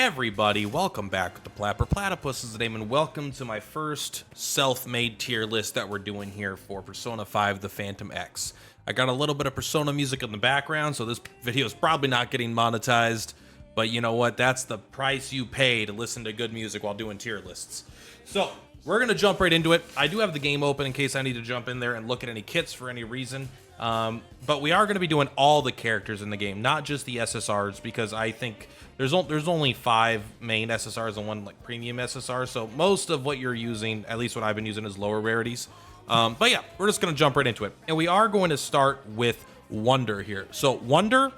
Everybody, welcome back to Plapper Platypus is the name, and welcome to my first self-made tier list that we're doing here for Persona 5 The Phantom X. I got a little bit of Persona music in the background, so this video is probably not getting monetized, but you know what? That's the price you pay to listen to good music while doing tier lists. So, we're going to jump right into it. I do have the game open in case I need to jump in there and look at any kits for any reason. But we are going to be doing all the characters in the game, not just the SSRs, because I think there's only 5 main SSRs and 1 like premium SSR, so most of what you're using, at least what I've been using, is lower rarities. But yeah, we're just going to jump right into it. And we are going to start with Wonder here. So Wonder,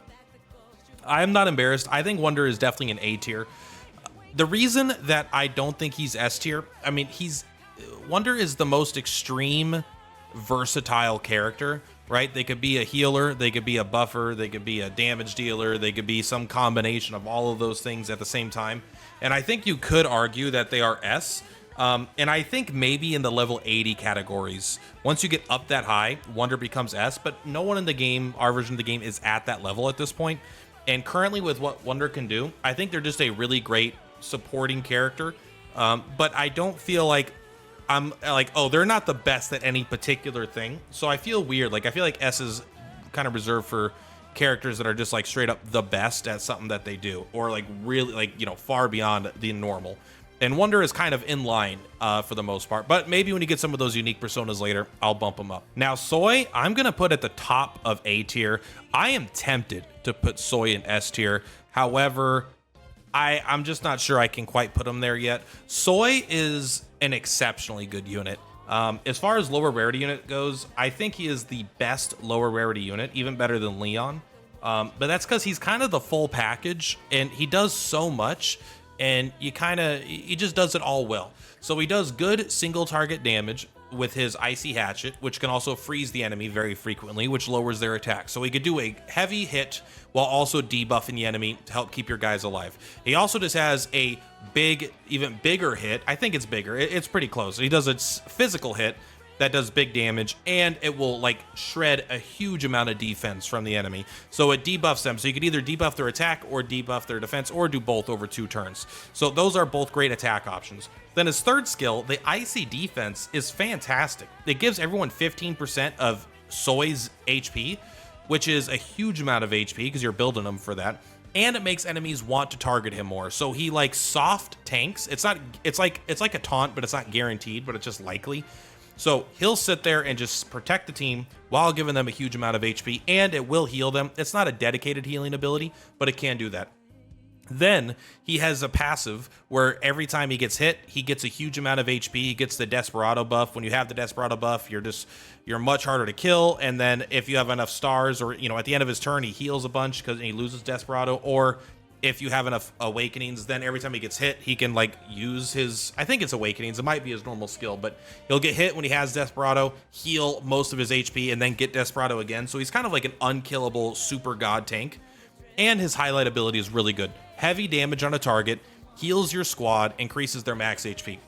I am not embarrassed. I think Wonder is definitely an A tier. The reason that I don't think he's S tier, I mean, Wonder is the most extreme, versatile character, right? They could be a healer, they could be a buffer, they could be a damage dealer, they could be some combination of all of those things at the same time. And I think you could argue that they are S. And I think maybe in the level 80 categories, once you get up that high, Wonder becomes S, but no one in the game, our version of the game, is at that level at this point. And currently with what Wonder can do, I think they're just a really great supporting character. But I don't feel like I'm like, oh, they're not the best at any particular thing. So I feel weird. Like, I feel like S is kind of reserved for characters that are just like straight up the best at something that they do, or like really like, you know, far beyond the normal. And Wonder is kind of in line for the most part, but maybe when you get some of those unique personas later, I'll bump them up. Now, Soy, I'm going to put at the top of A tier. I am tempted to put Soy in S tier. However, I'm just not sure I can quite put him there yet. Soy is an exceptionally good unit. As far as lower rarity unit goes, I think he is the best lower rarity unit, even better than Leon. But that's because he's kind of the full package, and he does so much, and he just does it all well. So he does good single target damage with his Icy Hatchet, which can also freeze the enemy very frequently, which lowers their attack. So he could do a heavy hit while also debuffing the enemy to help keep your guys alive. He also just has a big, even bigger hit. I think it's bigger. It's pretty close. He does a physical hit that does big damage, and it will like shred a huge amount of defense from the enemy. So it debuffs them. So you can either debuff their attack or debuff their defense, or do both over 2 turns. So those are both great attack options. Then his third skill, the Icy Defense, is fantastic. It gives everyone 15% of Soy's HP, which is a huge amount of HP because you're building them for that. And it makes enemies want to target him more. So he like soft tanks. It's like a taunt, but it's not guaranteed, but it's just likely. So he'll sit there and just protect the team while giving them a huge amount of HP, and it will heal them. It's not a dedicated healing ability, but it can do that. Then he has a passive where every time he gets hit, he gets a huge amount of HP. He gets the Desperado buff. When you have the Desperado buff, you're much harder to kill. And then if you have enough stars, or at the end of his turn, he heals a bunch because he loses Desperado. Or if you have enough awakenings, then every time he gets hit, he can like use his, I think it's awakenings, it might be his normal skill, but he'll get hit when he has Desperado, heal most of his HP, and then get Desperado again. So he's kind of like an unkillable super god tank. And his highlight ability is really good. Heavy damage on a target, heals your squad, increases their max HP.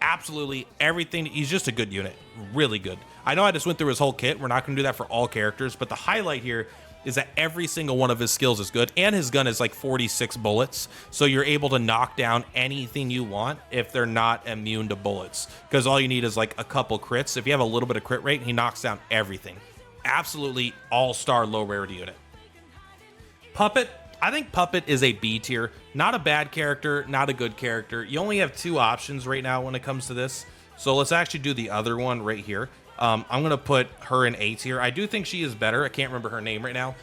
Absolutely everything. He's just a good unit. Really good. I know I just went through his whole kit. We're not going to do that for all characters, but the highlight here is that every single one of his skills is good, and his gun is like 46 bullets, so you're able to knock down anything you want if they're not immune to bullets, because all you need is like a couple crits. If you have a little bit of crit rate, he knocks down everything. Absolutely all-star low rarity unit. Puppet, I think Puppet is a B tier. Not a bad character, not a good character. You only have 2 options right now when it comes to this, so let's actually do the other one right here. I'm going to put her in A tier. I do think she is better. I can't remember her name right now.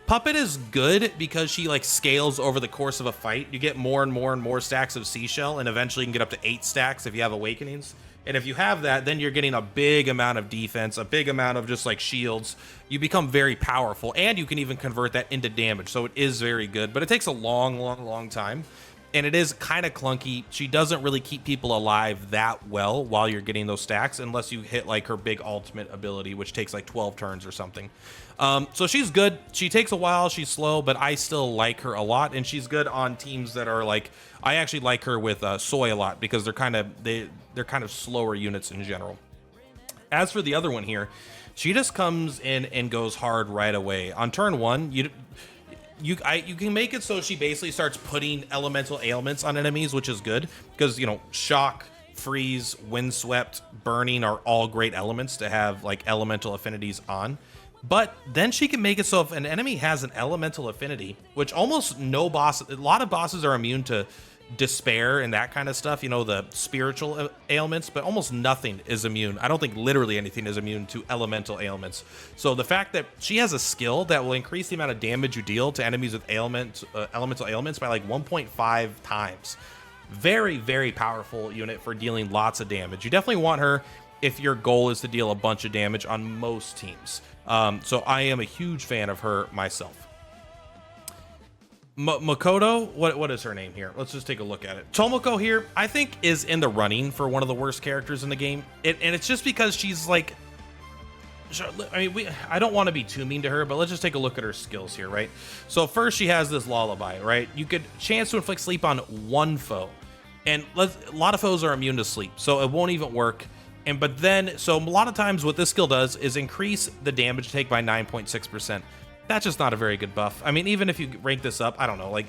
Puppet is good because she like scales over the course of a fight. You get more and more and more stacks of Seashell, and eventually you can get up to 8 stacks if you have Awakenings. And if you have that, then you're getting a big amount of defense, a big amount of just like shields. You become very powerful, and you can even convert that into damage. So it is very good, but it takes a long time. And it is kind of clunky. She doesn't really keep people alive that well while you're getting those stacks, unless you hit like her big ultimate ability, which takes like 12 turns or something. So she's good. She takes a while. She's slow, but I still like her a lot. And she's good on teams that are like, I actually like her with Soy a lot because they're kind of slower units in general. As for the other one here, she just comes in and goes hard right away. On turn 1, you can make it so she basically starts putting elemental ailments on enemies, which is good because, you know, shock, freeze, windswept, burning are all great elements to have like elemental affinities on. But then she can make it so if an enemy has an elemental affinity, which almost no boss, a lot of bosses are immune to despair and that kind of stuff, you know, the spiritual ailments, but almost nothing is immune. I don't think literally anything is immune to elemental ailments. So the fact that she has a skill that will increase the amount of damage you deal to enemies with elemental ailments by like 1.5 times. Very, very powerful unit for dealing lots of damage. You definitely want her if your goal is to deal a bunch of damage on most teams. So I am a huge fan of her myself. Makoto, what is her name here? Let's just take a look at it. Tomoko here, I think, is in the running for one of the worst characters in the game. And it's just because she's like, I mean, I don't want to be too mean to her, but let's just take a look at her skills here, right? So first she has this lullaby, right? You could chance to inflict sleep on one foe. And a lot of foes are immune to sleep, so it won't even work. But then, so a lot of times what this skill does is increase the damage take by 9.6%. That's just not a very good buff. I mean, even if you rank this up, I don't know, like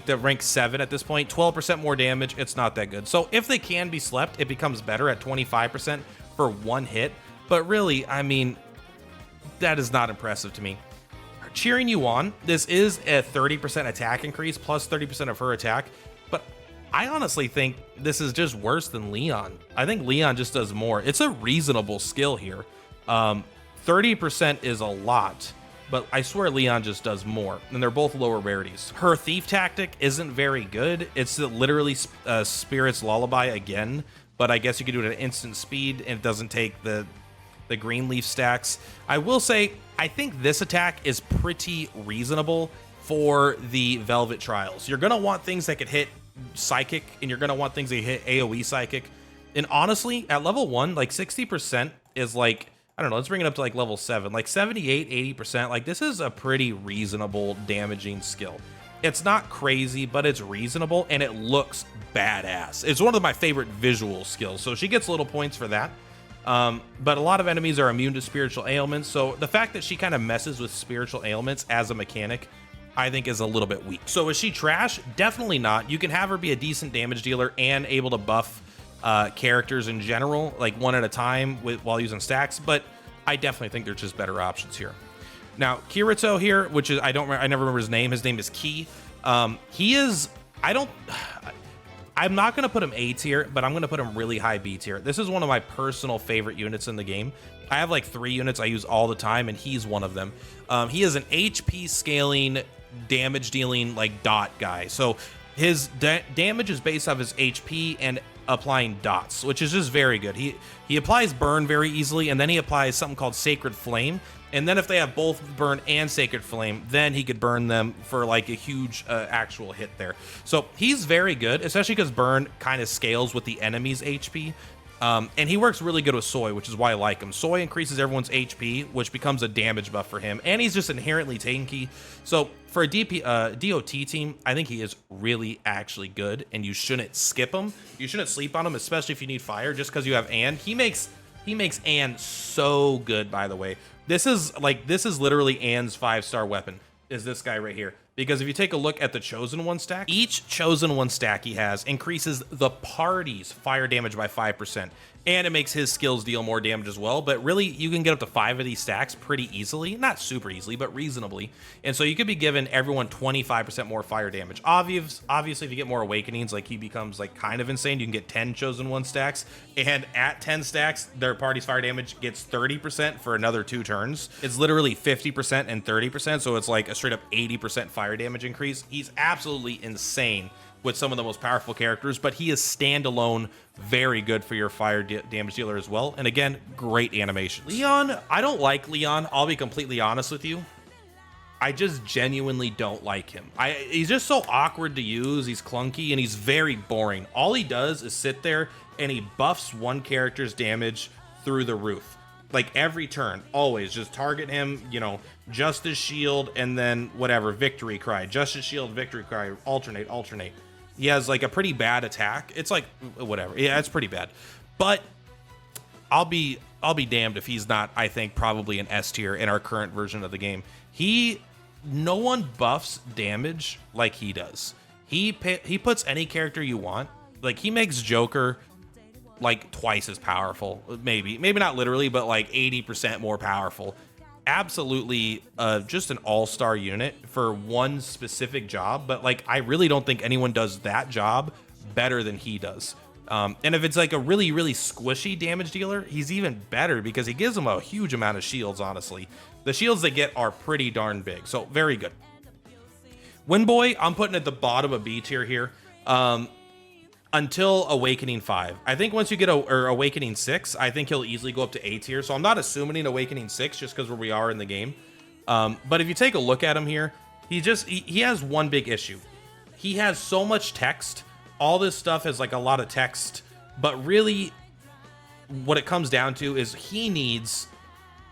the rank 7 at this point, 12% more damage, it's not that good. So if they can be slept, it becomes better at 25% for one hit. But really, I mean, that is not impressive to me. Cheering you on, this is a 30% attack increase, plus 30% of her attack. But I honestly think this is just worse than Leon. I think Leon just does more. It's a reasonable skill here. 30% is a lot. But I swear Leon just does more, and they're both lower rarities. Her thief tactic isn't very good. It's literally Spirit's Lullaby again, but I guess you could do it at instant speed, and it doesn't take the green leaf stacks. I will say, I think this attack is pretty reasonable for the Velvet Trials. You're gonna want things that could hit Psychic, and you're gonna want things that hit AoE Psychic. And honestly, at level 1, like 60% is like, I don't know, let's bring it up to like level 7, like 78, 80%. Like this is a pretty reasonable damaging skill. It's not crazy, but it's reasonable and it looks badass. It's one of my favorite visual skills. So she gets little points for that. But a lot of enemies are immune to spiritual ailments. So the fact that she kind of messes with spiritual ailments as a mechanic, I think is a little bit weak. So is she trash? Definitely not. You can have her be a decent damage dealer and able to buff characters in general, like one at a time while using stacks, but I definitely think there's just better options here. Now Kirito here, which is I never remember his name. His name is Ki. He is I'm not gonna put him A tier, but I'm gonna put him really high B tier. This is one of my personal favorite units in the game. I have like 3 units I use all the time, and he's one of them. He is an HP scaling, damage dealing like dot guy. So his damage is based off his HP and applying dots, which is just very good. He applies burn very easily, and then he applies something called Sacred Flame. And then if they have both burn and Sacred Flame, then he could burn them for like a huge actual hit there. So he's very good, especially because burn kind of scales with the enemy's HP. And he works really good with Soy, which is why I like him. Soy increases everyone's HP, which becomes a damage buff for him. And he's just inherently tanky. So for a DOT team, I think he is really actually good, and you shouldn't skip him. You shouldn't sleep on him, especially if you need fire, just because you have Ann. He makes Ann so good, by the way. This is literally Ann's 5-star weapon, is this guy right here. Because if you take a look at the Chosen One stack, each Chosen One stack he has increases the party's fire damage by 5%. And it makes his skills deal more damage as well. But really, you can get up to 5 of these stacks pretty easily. Not super easily, but reasonably. And so you could be giving everyone 25% more fire damage. Obviously, if you get more Awakenings, like he becomes like kind of insane. You can get 10 Chosen One stacks. And at 10 stacks, their party's fire damage gets 30% for another 2 turns. It's literally 50% and 30%. So it's like a straight up 80% fire damage increase. He's absolutely insane with some of the most powerful characters, but he is standalone very good for your fire damage dealer as well. And again, great animations. Leon, I don't like Leon. I'll be completely honest with you. I just genuinely don't like him. He's just so awkward to use. He's clunky and he's very boring. All he does is sit there and he buffs one character's damage through the roof. Like every turn, always just target him, you know, Justice Shield and then whatever, Victory Cry. Justice Shield, Victory Cry, alternate. He has like a pretty bad attack. It's like whatever. Yeah, it's pretty bad. But I'll be damned if he's not, I think, probably an S tier in our current version of the game. He no one buffs damage like he does. He puts any character you want. Like, he makes Joker like twice as powerful, maybe not literally, but like 80% more powerful. Absolutely, just an all-star unit for one specific job. But like, I really don't think anyone does that job better than he does. And if it's like a really, really squishy damage dealer, he's even better because he gives them a huge amount of shields, honestly. The shields they get are pretty darn big, so very good. Windboy, I'm putting at the bottom of B tier here until Awakening 5. I think once you get Awakening 6, I think he'll easily go up to A tier, so I'm not assuming Awakening 6 just because where we are in the game. But if you take a look at him here, he has one big issue. He has so much text. All this stuff has like a lot of text, but really what it comes down to is he needs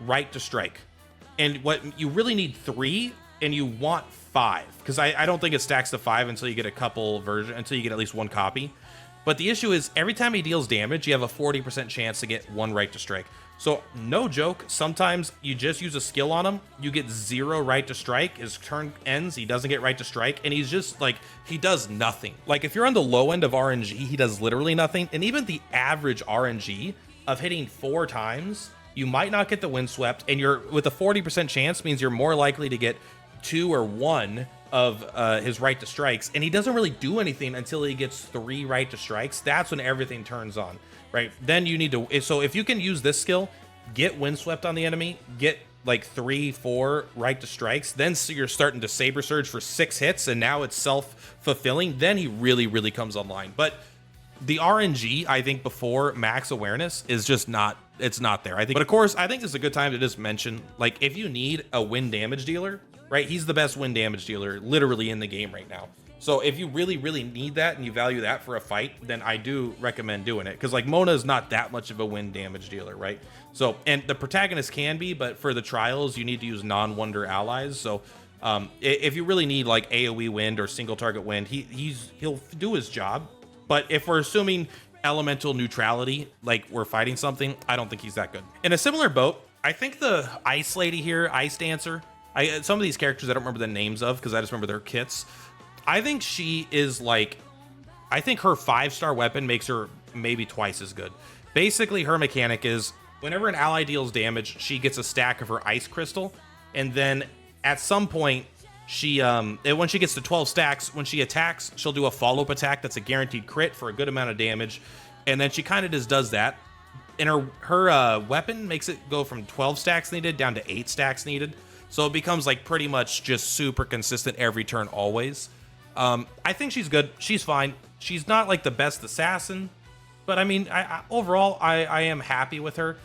right to strike. And what you really need 3, and you want 5, because I don't think it stacks to 5 until you get a couple until you get at least one copy. But the issue is every time he deals damage, you have a 40% chance to get 1 right to strike. So no joke, sometimes you just use a skill on him, you get 0 right to strike, his turn ends, he doesn't get right to strike, and he's just like, he does nothing. Like, if you're on the low end of RNG, he does literally nothing. And even the average RNG of hitting 4 times, you might not get the windswept, and you're with a 40% chance means you're more likely to get 2 or 1 of his right to strikes, and he doesn't really do anything until he gets 3 right to strikes. That's when everything turns on, right? Then you need to, so if you can use this skill, get windswept on the enemy, get like 3, 4 right to strikes, then you're starting to saber surge for 6 hits, and now it's self-fulfilling, then he really, really comes online. But the RNG, I think, before max awareness is just not, it's not there, I think. But of course, I think this is a good time to just mention, like, if you need a win damage dealer, right? He's the best win damage dealer literally in the game right now. So if you really, really need that and you value that for a fight, then I do recommend doing it. Because like Mona is not that much of a win damage dealer, right? So, and the protagonist can be, but for the trials, you need to use non-wonder allies. So if you really need like AoE wind or single target wind, he'll do his job. But if we're assuming elemental neutrality, like we're fighting something, I don't think he's that good. In a similar boat, I think the Ice Lady here, Ice Dancer, some of these characters I don't remember the names of because I just remember their kits. I think she is like, I think her 5-star weapon makes her maybe twice as good. Basically, her mechanic is whenever an ally deals damage, she gets a stack of her ice crystal, and then at some point, when she gets to 12 stacks, when she attacks, she'll do a follow-up attack that's a guaranteed crit for a good amount of damage, and then she kind of just does that. And her weapon makes it go from 12 stacks needed down to 8 stacks needed. So it becomes like pretty much just super consistent every turn always. I think she's good. She's fine. She's not like the best assassin, but I mean, overall, I am happy with her.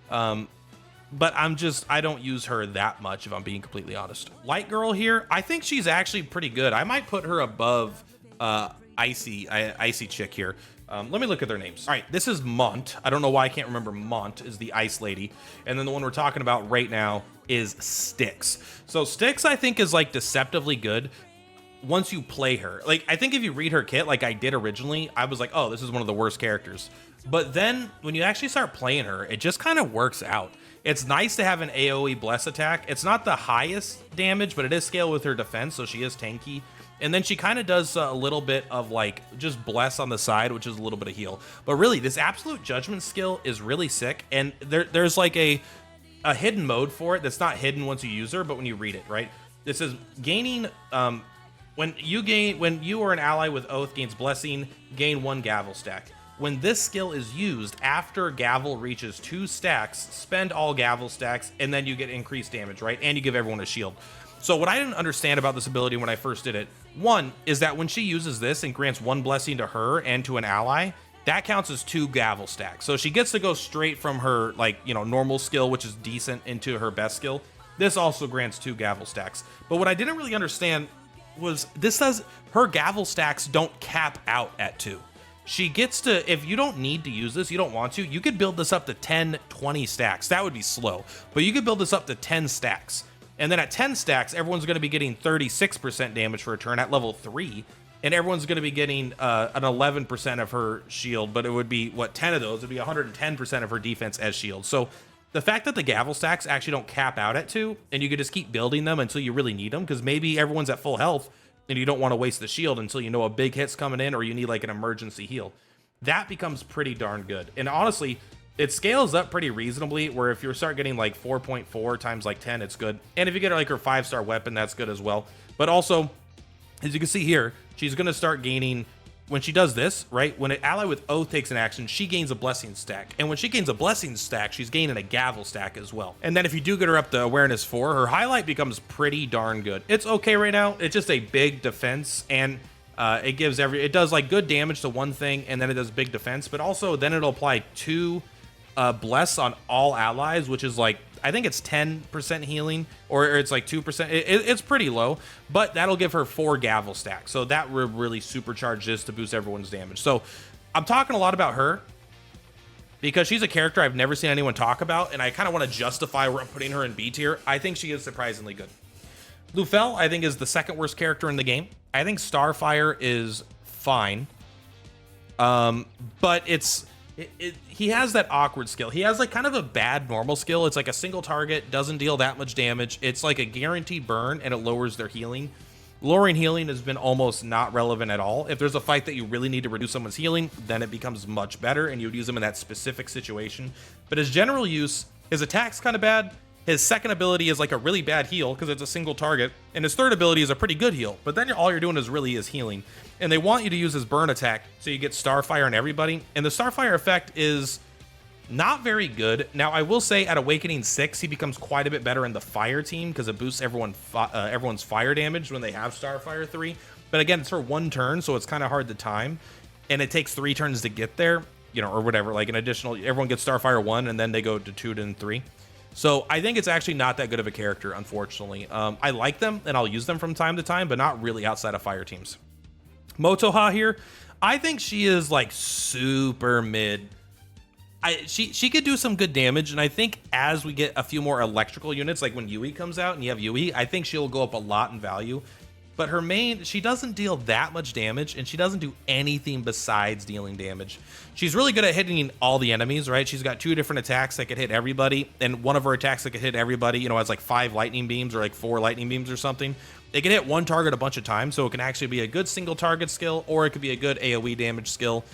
But I don't use her that much if I'm being completely honest. Light Girl here, I think she's actually pretty good. I might put her above Icy Chick here. Let me look at their names. All right, this is Mont. I don't know why I can't remember Mont is the Ice Lady. And then the one we're talking about right now is Styx. So Styx, I think, is like deceptively good once you play her. Like, I think if you read her kit like I did originally, I was like, oh, this is one of the worst characters. But then when you actually start playing her, it just kind of works out. It's nice to have an AoE bless attack. It's not the highest damage, but it is scaled with her defense, so she is tanky. And then she kind of does a little bit of like just bless on the side, which is a little bit of heal. But really, this absolute judgment skill is really sick. And there's like a hidden mode for it that's not hidden once you use her, but when you read it, right? This is gaining when you or an ally with Oath gains blessing, gain 1 gavel stack. When this skill is used after gavel reaches 2 stacks, spend all gavel stacks, and then you get increased damage, right? And you give everyone a shield. So what I didn't understand about this ability when I first did it, one, is that when she uses this and grants 1 blessing to her and to an ally, that counts as 2 gavel stacks. So she gets to go straight from her, like, you know, normal skill, which is decent, into her best skill. This also grants 2 gavel stacks. But what I didn't really understand was this says her gavel stacks don't cap out at 2. She gets to, if you don't need to use this, you don't want to, you could build this up to 10, 20 stacks. That would be slow. But you could build this up to 10 stacks. And then at 10 stacks, everyone's going to be getting 36% damage for a turn at level 3. And everyone's going to be getting an 11% of her shield. But it would be, what, 10 of those? It would be 110% of her defense as shield. So The fact that the gavel stacks actually don't cap out at 2, and you can just keep building them until you really need them, because maybe everyone's at full health, and you don't want to waste the shield until you know a big hit's coming in, or you need like an emergency heal. That becomes pretty darn good. And honestly, it scales up pretty reasonably, where if you start getting like 4.4 times like 10, it's good. And if you get like her 5-star weapon, that's good as well. But also, as you can see here, she's going to start gaining, when she does this, right? When an ally with Oath takes an action, she gains a blessing stack. And when she gains a blessing stack, she's gaining a gavel stack as well. And then if you do get her up to awareness 4, her highlight becomes pretty darn good. It's okay right now. It's just a big defense, and it does like good damage to one thing, and then it does big defense, but also then it'll apply 2 bless on all allies, which is like, I think it's 10% healing, or it's like 2%. It's pretty low, but that'll give her 4 gavel stacks. So that will really supercharge this to boost everyone's damage. So I'm talking a lot about her because she's a character I've never seen anyone talk about, and I kind of want to justify where I'm putting her in B tier. I think she is surprisingly good. Lufel, I think, is the second worst character in the game. I think Starfire is fine, but he has that awkward skill. He has like kind of a bad normal skill. It's like a single target, doesn't deal that much damage. It's like a guaranteed burn, and it lowers their healing. Lowering healing has been almost not relevant at all. If there's a fight that you really need to reduce someone's healing, then it becomes much better, and you would use them in that specific situation. But his general use, his attack's kind of bad. His second ability is like a really bad heal because it's a single target, and his third ability is a pretty good heal, but then all you're doing is healing. And they want you to use his burn attack so you get Starfire on everybody, and the Starfire effect is not very good. Now, I will say at Awakening 6, he becomes quite a bit better in the fire team because it boosts everyone's fire damage when they have Starfire 3. But again, it's for 1 turn, so it's kind of hard to time, and it takes 3 turns to get there, you know, or whatever, like an additional, everyone gets Starfire 1, and then they go to 2 and 3. So I think it's actually not that good of a character, unfortunately. I like them, and I'll use them from time to time, but not really outside of fire teams. Motoha here, I think she is like super mid. She could do some good damage, and I think as we get a few more electrical units, like when Yui comes out and you have Yui, I think she'll go up a lot in value. But her main, she doesn't deal that much damage, and she doesn't do anything besides dealing damage. She's really good at hitting all the enemies, right? She's got 2 different attacks that could hit everybody, and one of her attacks that could hit everybody, you know, has like 5 lightning beams or like 4 lightning beams or something. It can hit one target a bunch of times, so it can actually be a good single target skill, or it could be a good AoE damage skill.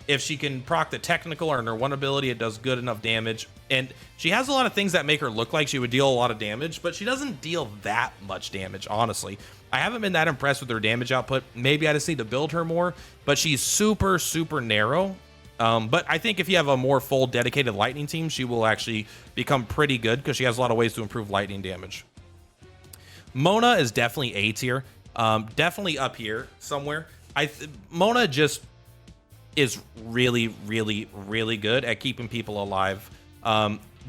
If she can proc the technical or in her one ability, it does good enough damage. And she has a lot of things that make her look like she would deal a lot of damage, but she doesn't deal that much damage, honestly. I haven't been that impressed with her damage output. Maybe I just need to build her more, but she's super, super narrow. But I think if you have a more full dedicated lightning team, she will actually become pretty good because she has a lot of ways to improve lightning damage. Mona is definitely A tier, definitely up here somewhere. Mona just is really, really, really good at keeping people alive.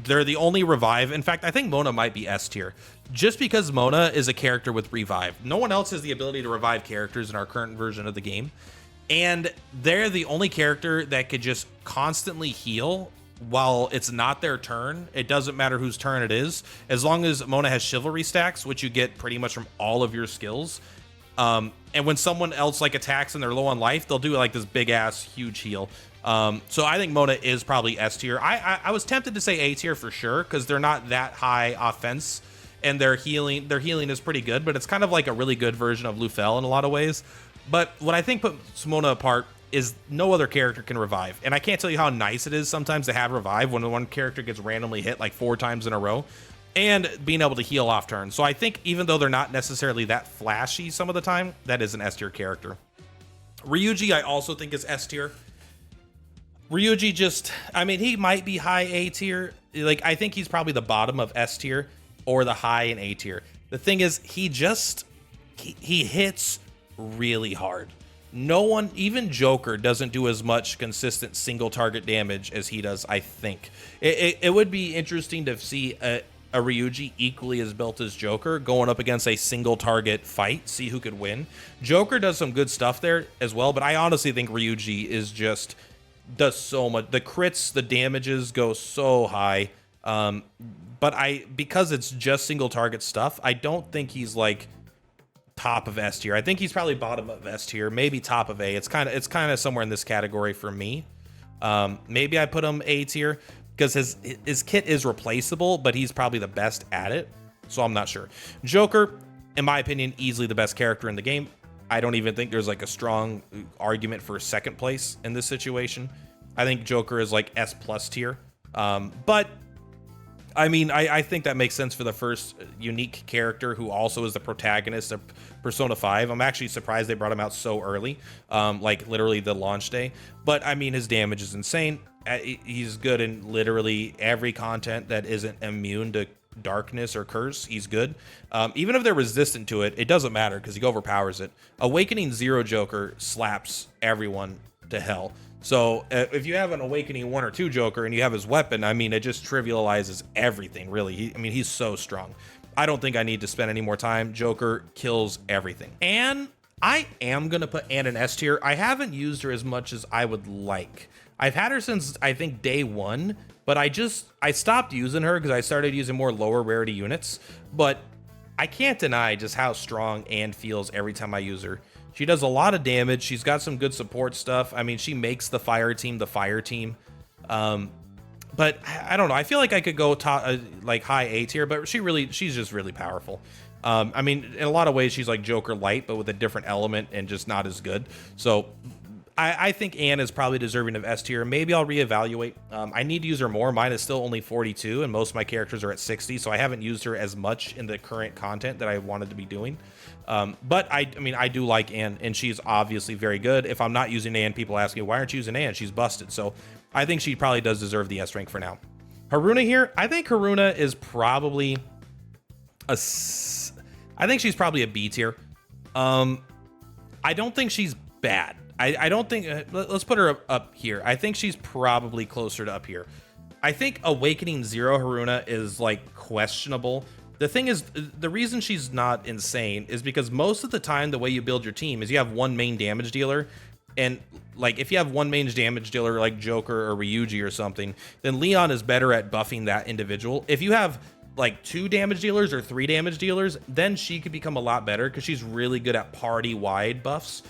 They're the only revive. In fact, I think Mona might be S tier, just because Mona is a character with revive. No one else has the ability to revive characters in our current version of the game, and they're the only character that could just constantly heal while it's not their turn. It doesn't matter whose turn it is, as long as Mona has chivalry stacks, which you get pretty much from all of your skills. And when someone else like attacks and they're low on life, they'll do like this big ass huge heal. So I think Mona is probably S tier. I was tempted to say A tier for sure, because they're not that high offense, and their healing is pretty good, but it's kind of like a really good version of Lufel in a lot of ways. But what I think puts Mona apart is no other character can revive, and I can't tell you how nice it is sometimes to have revive when one character gets randomly hit like 4 times in a row, and being able to heal off turn. So I think even though they're not necessarily that flashy some of the time, that is an S tier character. Ryuji I also think is S tier. Ryuji just, I mean, he might be high A tier. Like, I think he's probably the bottom of S tier or the high in A tier. The thing is, he hits really hard. No one, even Joker, doesn't do as much consistent single target damage as he does, I think. It would be interesting to see a Ryuji equally as built as Joker going up against a single target fight, see who could win. Joker does some good stuff there as well, but I honestly think Ryuji is just, does so much. The crits, the damages go so high. But because it's just single target stuff, I don't think he's like top of S tier. I think he's probably bottom of S tier, maybe top of A. It's kind of somewhere in this category for me. Maybe I put him A tier. because his kit is replaceable, but he's probably the best at it. So I'm not sure. Joker, in my opinion, easily the best character in the game. I don't even think there's like a strong argument for second place in this situation. I think Joker is like S+ tier. But I mean, I think that makes sense for the first unique character who also is the protagonist of Persona 5. I'm actually surprised they brought him out so early, like literally the launch day. But I mean, his damage is insane. He's good in literally every content that isn't immune to darkness or curse. He's good. Even if they're resistant to it, it doesn't matter because he overpowers it. Awakening 0 Joker slaps everyone to hell. So if you have an Awakening 1 or 2 Joker and you have his weapon, I mean, it just trivializes everything, really. I mean, he's so strong. I don't think I need to spend any more time. Joker kills everything. And I am going to put Anne in S tier. I haven't used her as much as I would like. I've had her since, I think, day 1, but I stopped using her because I started using more lower rarity units. But I can't deny just how strong Anne feels every time I use her. She does a lot of damage. She's got some good support stuff. I mean, she makes the fire team the fire team. But I don't know. I feel like I could go top, like high A tier, but she's just really powerful. I mean, in a lot of ways, she's like Joker light, but with a different element and just not as good. So I think Anne is probably deserving of S tier. Maybe I'll reevaluate. I need to use her more. Mine is still only 42, and most of my characters are at 60, so I haven't used her as much in the current content that I wanted to be doing. But I mean, I do like Anne, and she's obviously very good. If I'm not using Anne, people ask me, why aren't you using Anne? She's busted. So I think she probably does deserve the S rank for now. Haruna here, I think Haruna is probably I think she's probably a B tier. I don't think she's bad. I don't think, let's put her up here. I think she's probably closer to up here. I think Awakening 0 Haruna is like questionable. The thing is, the reason she's not insane is because most of the time, the way you build your team is you have one main damage dealer. And like, if you have one main damage dealer like Joker or Ryuji or something, then Leon is better at buffing that individual. If you have like 2 damage dealers or 3 damage dealers, then she could become a lot better because she's really good at party-wide buffs.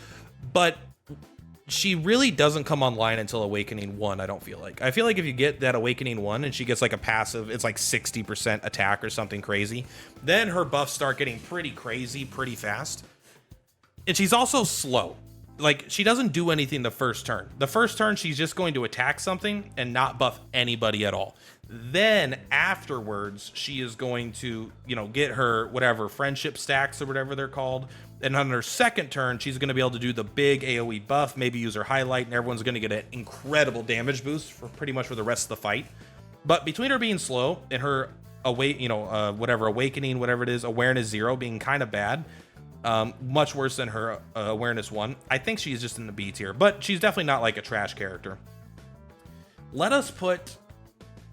But she really doesn't come online until Awakening 1, I don't feel like. I feel like if you get that Awakening 1 and she gets like a passive, it's like 60% attack or something crazy, then her buffs start getting pretty crazy pretty fast. And she's also slow. Like, she doesn't do anything the first turn. The first turn, she's just going to attack something and not buff anybody at all. Then afterwards, she is going to, you know, get her whatever friendship stacks or whatever they're called. And on her second turn, she's going to be able to do the big AoE buff, maybe use her highlight, and everyone's going to get an incredible damage boost for pretty much for the rest of the fight. But between her being slow and her awakening, whatever it is, awareness 0 being kind of bad, much worse than her awareness 1, I think she's just in the B tier. But she's definitely not like a trash character. Let us put...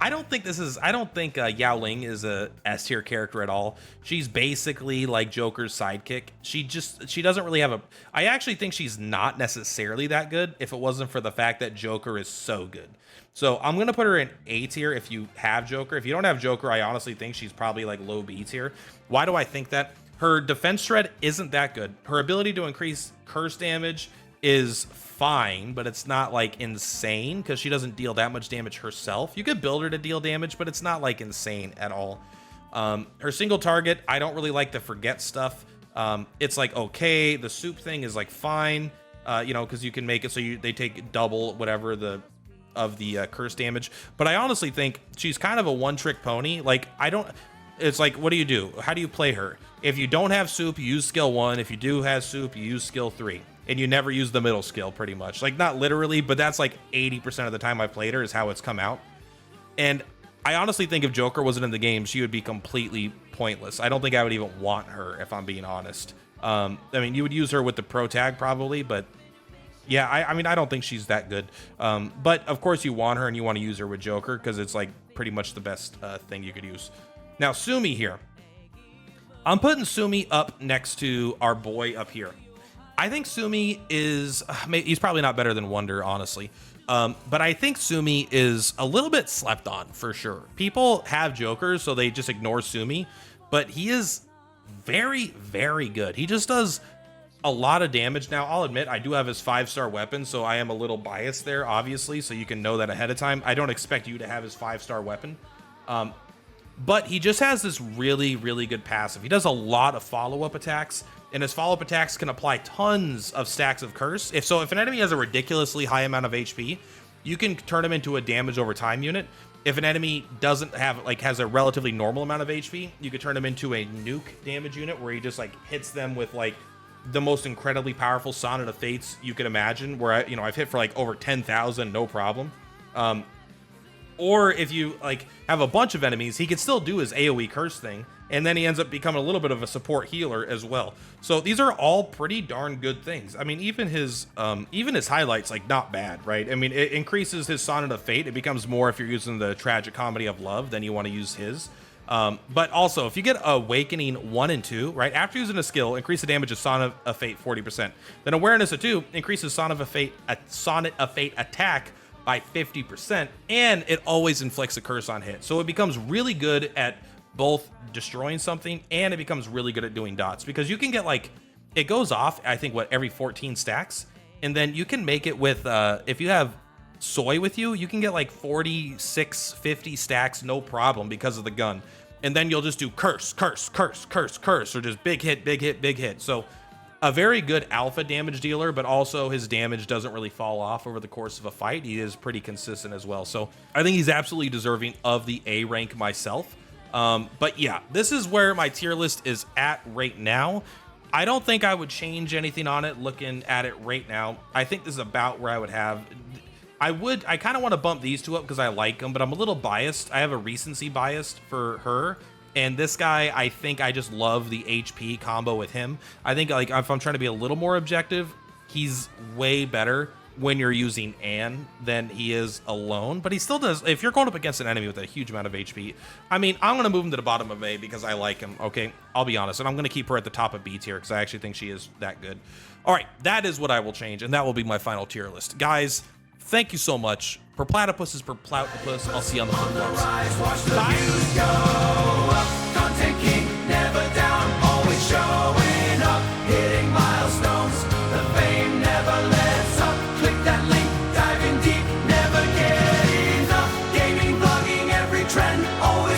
I don't think Yao Ling is a S tier character at all. She's basically like Joker's sidekick. She doesn't really have I actually think she's not necessarily that good if it wasn't for the fact that Joker is so good. So I'm going to put her in A tier if you have Joker. If you don't have Joker, I honestly think she's probably like low B tier. Why do I think that? Her defense shred isn't that good. Her ability to increase curse damage is fine, but it's not like insane because she doesn't deal that much damage herself. You could build her to deal damage, but it's not like insane at all. Her single target, I don't really like the forget stuff. It's like okay, the soup thing is like fine, you know, because you can make it so they take double whatever of the curse damage. But I honestly think she's kind of a one-trick pony. Like it's like, what do you do? How do you play her? If you don't have soup, you use skill 1. If you do have soup, you use skill 3. And you never use the middle skill, pretty much. Like, not literally, but that's like 80% of the time I played her is how it's come out. And I honestly think if Joker wasn't in the game, she would be completely pointless. I don't think I would even want her, if I'm being honest. I mean, you would use her with the pro tag probably, but yeah, I mean, I don't think she's that good. But of course you want her and you want to use her with Joker because it's like pretty much the best thing you could use. Now, Sumi here. I'm putting Sumi up next to our boy up here. I think Sumi is, he's probably not better than Wonder, honestly. But I think Sumi is a little bit slept on, for sure. People have Jokers, so they just ignore Sumi. But he is very, very good. He just does a lot of damage. Now, I'll admit, I do have his 5-star weapon, so I am a little biased there, obviously, so you can know that ahead of time. I don't expect you to have his 5-star weapon. But he just has this really, really good passive. He does a lot of follow-up attacks, and his follow-up attacks can apply tons of stacks of curse. If an enemy has a ridiculously high amount of HP, you can turn him into a damage over time unit. If an enemy doesn't have, like, has a relatively normal amount of HP, you could turn him into a nuke damage unit where he just, like, hits them with, like, the most incredibly powerful Sonnet of Fates you could imagine, where I've hit for like over 10,000, no problem. Or if you like have a bunch of enemies, he can still do his AoE curse thing, and then he ends up becoming a little bit of a support healer as well. So these are all pretty darn good things. I mean, even his highlights, like, not bad, right? I mean, it increases his Sonnet of Fate. It becomes more if you're using the Tragic Comedy of Love, then you want to use his. But also, if you get Awakening 1 and 2, right, after using a skill, increase the damage of Sonnet of Fate 40%. Then Awareness of 2 increases Sonnet of Fate attack by 50%, and it always inflicts a curse on hit. So it becomes really good at both destroying something, and it becomes really good at doing dots, because you can get, like, it goes off, I think, every 14 stacks, and then you can make it with, if you have Soy with you, you can get like 46, 50 stacks, no problem, because of the gun. And then you'll just do curse, curse, curse, curse, curse, or just big hit, big hit, big hit. So a very good alpha damage dealer, but also his damage doesn't really fall off over the course of a fight. He is pretty consistent as well. So I think he's absolutely deserving of the A rank myself. But yeah, this is where my tier list is at right now. I don't think I would change anything on it looking at it right now. I think this is about where I would have... I kind of want to bump these two up because I like them, but I'm a little biased. I have a recency bias for her. And this guy, I think I just love the HP combo with him. I think, like, if I'm trying to be a little more objective, he's way better when you're using Anne than he is alone. But he still does, if you're going up against an enemy with a huge amount of HP, I mean, I'm going to move him to the bottom of A because I like him, okay? I'll be honest. And I'm going to keep her at the top of B tier because I actually think she is that good. All right, that is what I will change, and that will be my final tier list. Guys, thank you so much. Per platypus is per platypus. I'll see you on the flip flops. Bye. Content king, never down, always showing up, hitting milestones. The fame never lets up. Click that link, dive in deep, never get enough. Gaming, vlogging, every trend, always.